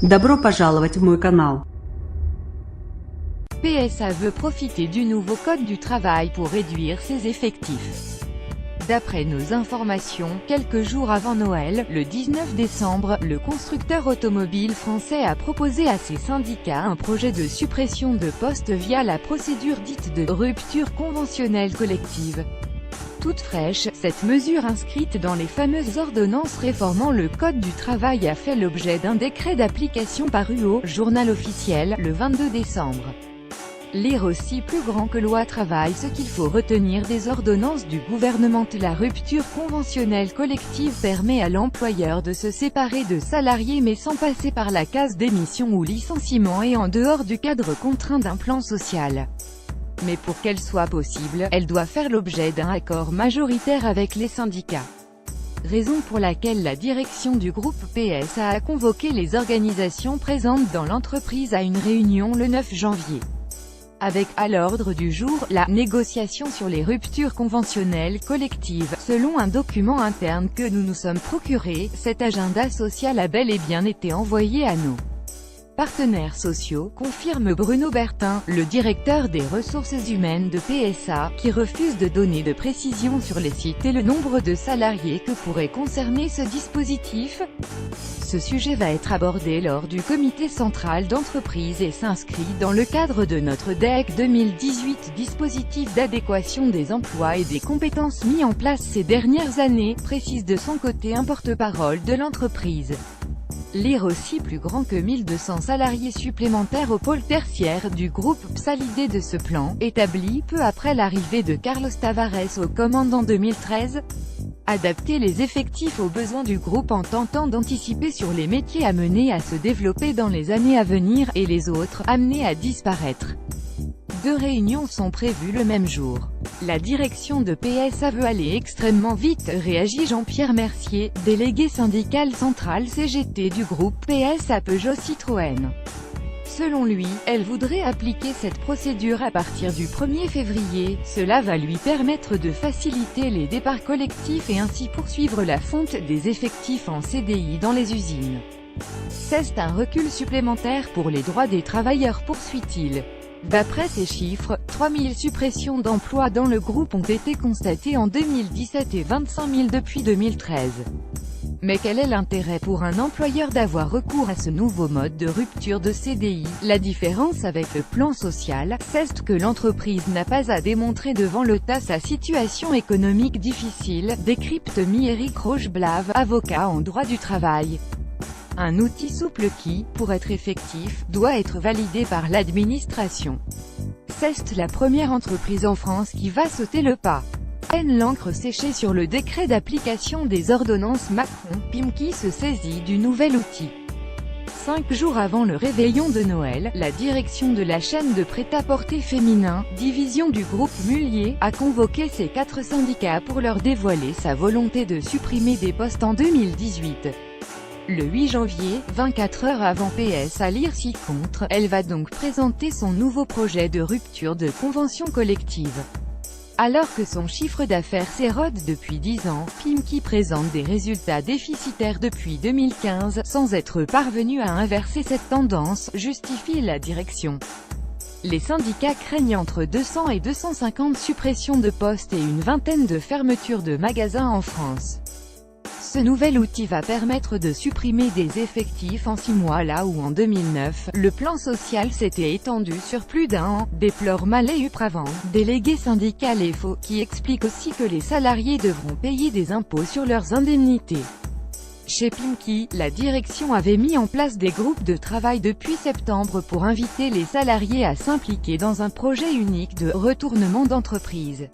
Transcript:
Добро пожаловать в мой канал. PSA veut profiter du nouveau code du travail pour réduire ses effectifs. D'après nos informations, quelques jours avant Noël, le 19 décembre, le constructeur automobile français a proposé à ses syndicats un projet de suppression de postes via la procédure dite de rupture conventionnelle collective. Toute fraîche, cette mesure inscrite dans les fameuses ordonnances réformant le Code du travail a fait l'objet d'un décret d'application paru au Journal officiel le 22 décembre. Lire aussi plus grand que loi travail. Ce qu'il faut retenir des ordonnances du gouvernement: la rupture conventionnelle collective permet à l'employeur de se séparer de salariés mais sans passer par la case démission ou licenciement et en dehors du cadre contraint d'un plan social. Mais pour qu'elle soit possible, elle doit faire l'objet d'un accord majoritaire avec les syndicats. Raison pour laquelle la direction du groupe PSA a convoqué les organisations présentes dans l'entreprise à une réunion le 9 janvier. Avec, à l'ordre du jour, la négociation sur les ruptures conventionnelles collectives. Selon un document interne que nous nous sommes procuré, cet agenda social a bel et bien été envoyé à nos partenaires sociaux, confirme Bruno Bertin, le directeur des ressources humaines de PSA, qui refuse de donner de précisions sur les sites et le nombre de salariés que pourrait concerner ce dispositif. Ce sujet va être abordé lors du comité central d'entreprise et s'inscrit dans le cadre de notre DEC 2018, dispositif d'adéquation des emplois et des compétences mis en place ces dernières années, précise de son côté un porte-parole de l'entreprise. Lire aussi plus grand que 1200 salariés supplémentaires au pôle tertiaire du groupe PSA. L'idée de ce plan, établi peu après l'arrivée de Carlos Tavares aux commandes en 2013, adapter les effectifs aux besoins du groupe en tentant d'anticiper sur les métiers amenés à se développer dans les années à venir, et les autres, amenés à disparaître. 2 réunions sont prévues le même jour. La direction de PSA veut aller extrêmement vite, réagit Jean-Pierre Mercier, délégué syndical central CGT du groupe PSA Peugeot Citroën. Selon lui, elle voudrait appliquer cette procédure à partir du 1er février, cela va lui permettre de faciliter les départs collectifs et ainsi poursuivre la fonte des effectifs en CDI dans les usines. C'est un recul supplémentaire pour les droits des travailleurs, poursuit-il. D'après ces chiffres, 3000 suppressions d'emplois dans le groupe ont été constatées en 2017 et 25 000 depuis 2013. Mais quel est l'intérêt pour un employeur d'avoir recours à ce nouveau mode de rupture de CDI? La différence avec le plan social, c'est que l'entreprise n'a pas à démontrer devant l'État sa situation économique difficile, décrypte Éric Rocheblave, avocat en droit du travail. Un outil souple qui, pour être effectif, doit être validé par l'administration. C'est la première entreprise en France qui va sauter le pas. L'encre séchée sur le décret d'application des ordonnances Macron, Pimki se saisit du nouvel outil. 5 jours avant le réveillon de Noël, la direction de la chaîne de prêt-à-porter féminin, division du groupe Mullier, a convoqué ses 4 syndicats pour leur dévoiler sa volonté de supprimer des postes en 2018. Le 8 janvier, 24 heures avant PSA lire ci-contre, elle va donc présenter son nouveau projet de rupture de convention collective. Alors que son chiffre d'affaires s'érode depuis 10 ans, Pimki présente des résultats déficitaires depuis 2015, sans être parvenu à inverser cette tendance, justifie la direction. Les syndicats craignent entre 200 et 250 suppressions de postes et une vingtaine de fermetures de magasins en France. Ce nouvel outil va permettre de supprimer des effectifs en 6 mois là où en 2009, le plan social s'était étendu sur plus d'1 an, déplore Malé Upravant, délégué syndical FO, qui explique aussi que les salariés devront payer des impôts sur leurs indemnités. Chez Pimki, la direction avait mis en place des groupes de travail depuis septembre pour inviter les salariés à s'impliquer dans un projet unique de retournement d'entreprise.